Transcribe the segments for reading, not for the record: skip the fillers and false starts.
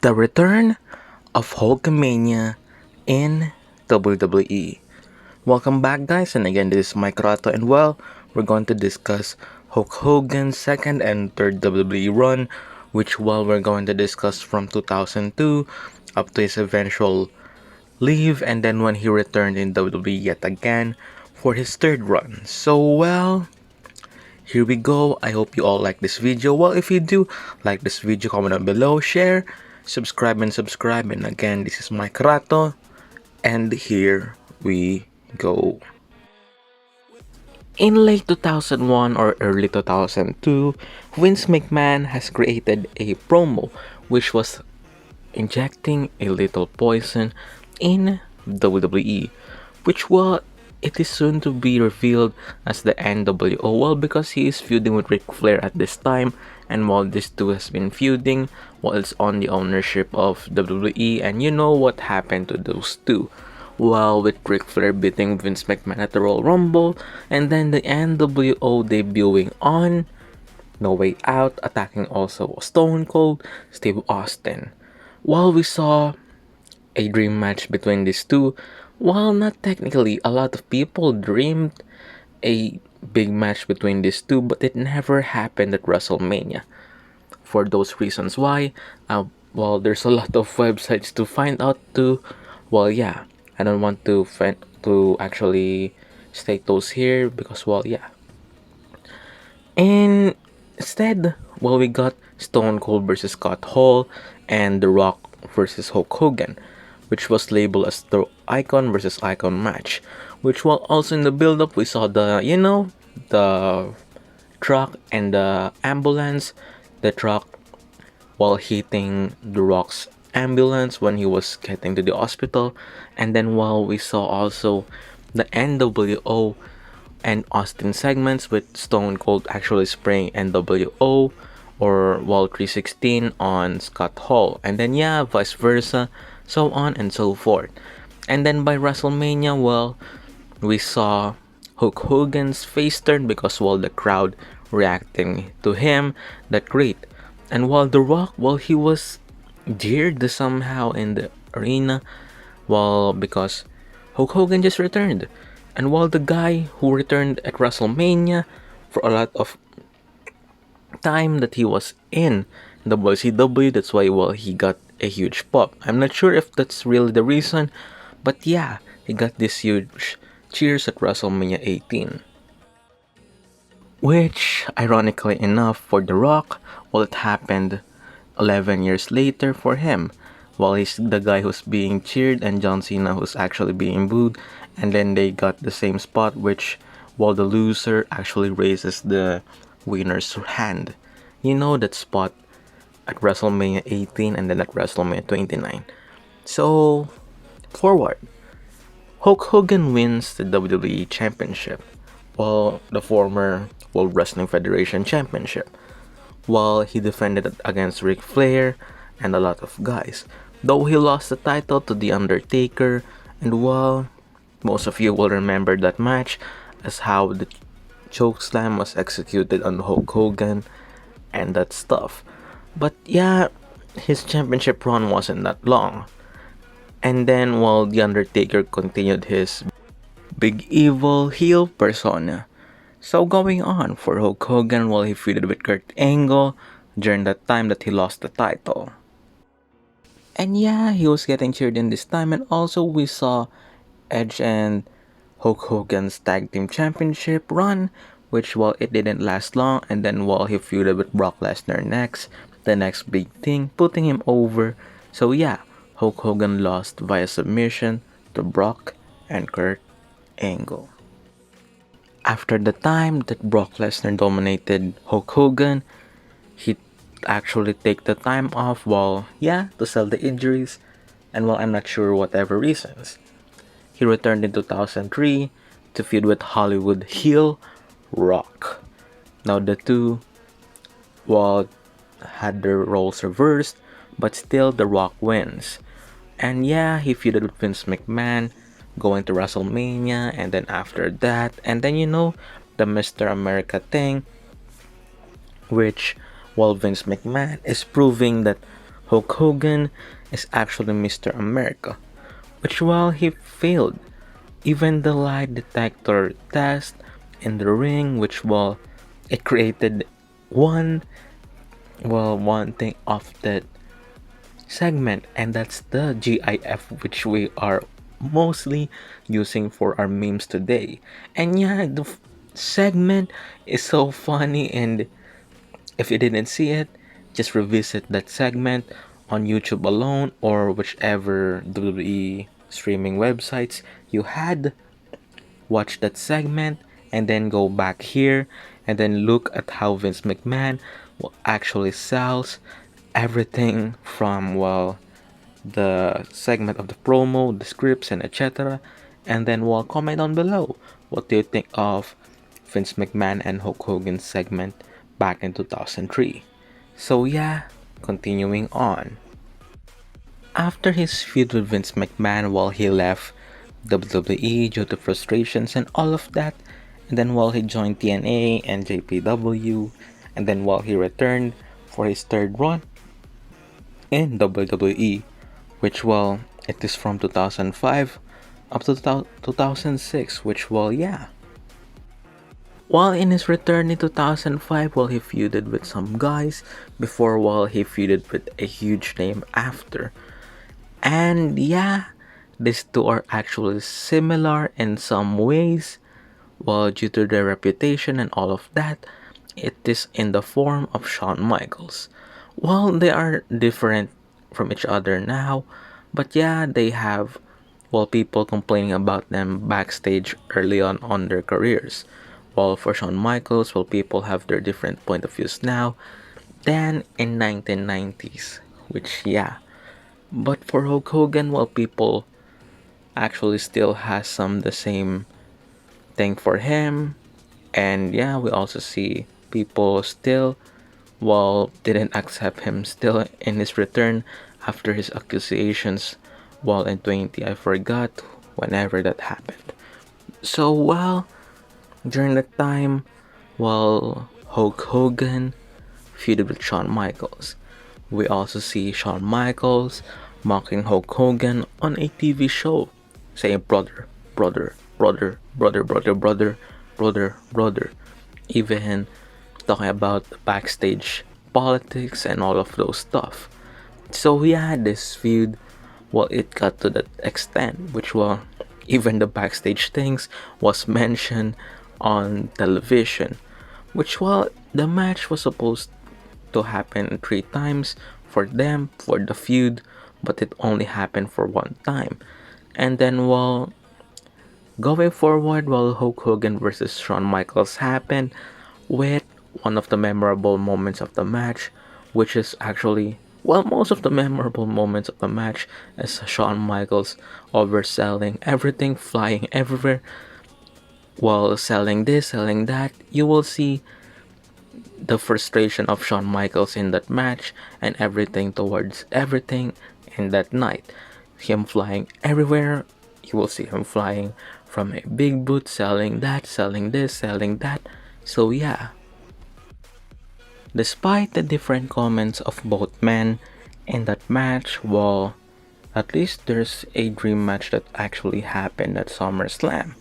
The Return of Hulkamania in WWE. Welcome back, guys, and again, this is Mikeratto, and well, we're going to discuss Hulk Hogan's second and third WWE run, which we're going to discuss from 2002 up to his eventual leave, and then when he returned in WWE yet again for his third run. Here we go. I hope you all like this video. Well, if you do like this video, comment down below, share, subscribe. And again, this is Mikeratto, and here we go. In late 2001 or early 2002, Vince McMahon has created a promo which was injecting a little poison in WWE, which it is soon to be revealed as the NWO. Well, because he is feuding with Ric Flair at this time, and while these two has been feuding, while it's on the ownership of WWE, and you know what happened to those two. Well, with Ric Flair beating Vince McMahon at the Royal Rumble, and then the NWO debuting on No Way Out, attacking also Stone Cold Steve Austin. While we saw a dream match between these two, while not technically, a lot of people dreamed a big match between these two, but it never happened at WrestleMania. For those reasons why, there's a lot of websites to find out to. Well, yeah, I don't want to actually state those here because, and instead, we got Stone Cold versus Scott Hall and The Rock versus Hulk Hogan, which was labeled as the Icon versus Icon match. Which while also in the build-up, we saw the truck and the ambulance. The truck while hitting The Rock's ambulance when he was getting to the hospital, and then while we saw also the NWO and Austin segments with Stone Cold actually spraying NWO or 316 on Scott Hall, and then vice versa, so on and so forth. And then by WrestleMania, we saw Hulk Hogan's face turn because the crowd reacting to him that great. And while The Rock, he was jeered somehow in the arena, because Hulk Hogan just returned. And while the guy who returned at WrestleMania for a lot of time that he was in WCW, that's why he got a huge pop. I'm not sure if that's really the reason, but yeah, he got this huge cheers at WrestleMania 18. Which, ironically enough, for The Rock, it happened 11 years later for him. While he's the guy who's being cheered and John Cena who's actually being booed, and then they got the same spot, which while the loser actually raises the winner's hand. You know that spot at WrestleMania 18 and then at WrestleMania 29. So, forward. Hulk Hogan wins the WWE Championship, while the former World Wrestling Federation Championship, while he defended it against Ric Flair and a lot of guys. Though he lost the title to The Undertaker, and most of you will remember that match as how the chokeslam was executed on Hulk Hogan and that stuff. But yeah, his championship run wasn't that long. And then while The Undertaker continued his big evil heel persona. So going on for Hulk Hogan while he feuded with Kurt Angle during that time that he lost the title. And yeah, he was getting cheered in this time, and also we saw Edge and Hulk Hogan's Tag Team Championship run, which it didn't last long, and then he feuded with Brock Lesnar next, the next big thing, putting him over. So yeah, Hulk Hogan lost via submission to Brock and Kurt Angle. After the time that Brock Lesnar dominated Hulk Hogan, he actually take the time off to sell the injuries, and I'm not sure whatever reasons. He returned in 2003 to feud with Hollywood heel Rock. Now the two had their roles reversed, but still The Rock wins. And yeah, he feuded with Vince McMahon going to WrestleMania, and then after that, and then the Mr. America thing, which Vince McMahon is proving that Hulk Hogan is actually Mr. America, which while he failed even the lie detector test in the ring, which while it created one one thing of that segment, and that's the GIF, which we are mostly using for our memes today. And yeah, the segment is so funny, and if you didn't see it, just revisit that segment on YouTube alone or whichever WWE streaming websites you had. Watch that segment and then go back here and then look at how Vince McMahon actually sells everything from the segment of the promo, the scripts, and etc. And then comment down below what do you think of Vince McMahon and Hulk Hogan's segment back in 2003. So yeah, continuing on. After his feud with Vince McMahon while he left WWE due to frustrations and all of that, and then while he joined TNA and JPW, and then while he returned for his third run in WWE, which it is from 2005 up to 2006, which yeah. While in his return in 2005, he feuded with some guys before he feuded with a huge name after. And yeah, these two are actually similar in some ways. Due to their reputation and all of that, it is in the form of Shawn Michaels. While they are different from each other now, but yeah, they have people complaining about them backstage early on their careers. While for Shawn Michaels, people have their different point of views now than in 1990s, which yeah. But for Hulk Hogan, people actually still has some the same thing for him. And yeah, we also see people still didn't accept him still in his return after his accusations while in 20, I forgot whenever that happened. So during that time, Hulk Hogan feuded with Shawn Michaels. We also see Shawn Michaels mocking Hulk Hogan on a TV show, saying brother, brother, brother, brother, brother, brother, brother, brother. Even talking about backstage politics and all of those stuff. So we had this feud. It got to that extent, which even the backstage things was mentioned on television. Which the match was supposed to happen 3 times for them for the feud, but it only happened for 1 time. And then going forward, Hulk Hogan versus Shawn Michaels happened with one of the memorable moments of the match, which is actually most of the memorable moments of the match is Shawn Michaels overselling everything, flying everywhere, while selling this, selling that. You will see the frustration of Shawn Michaels in that match and everything towards everything in that night. Him flying everywhere. You will see him flying from a big boot, selling that, selling this, selling that. So yeah. Despite the different comments of both men in that match, at least there's a dream match that actually happened at SummerSlam.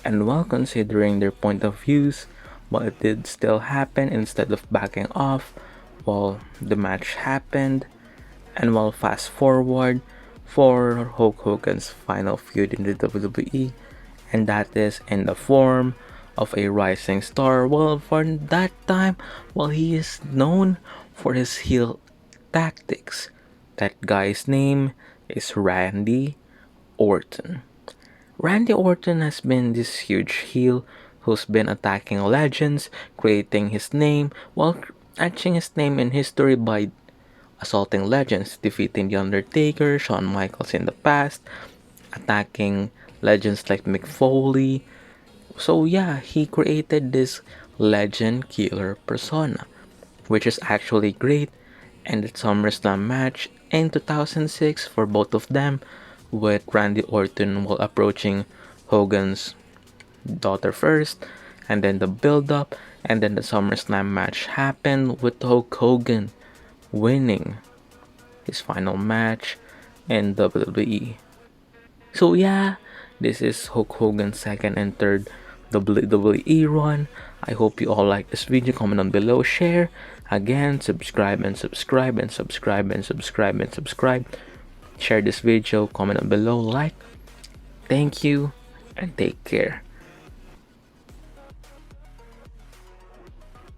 And while considering their point of views, it did still happen instead of backing off, the match happened. And fast forward for Hulk Hogan's final feud in the WWE, and that is in the form of a rising star. For that time, he is known for his heel tactics. That guy's name is Randy Orton. Randy Orton has been this huge heel who's been attacking legends, creating his name, etching his name in history by assaulting legends, defeating The Undertaker, Shawn Michaels in the past, attacking legends like Mick Foley. So yeah, he created this legend killer persona, which is actually great. And the SummerSlam match in 2006 for both of them, with Randy Orton approaching Hogan's daughter first, and then the build up, and then the SummerSlam match happened with Hulk Hogan winning his final match in WWE. So yeah, this is Hulk Hogan's second and third WWE run. I hope you all like this video. Comment on below, share. Again, subscribe and subscribe and subscribe and subscribe and subscribe. Share this video, comment on below, like. Thank you and take care.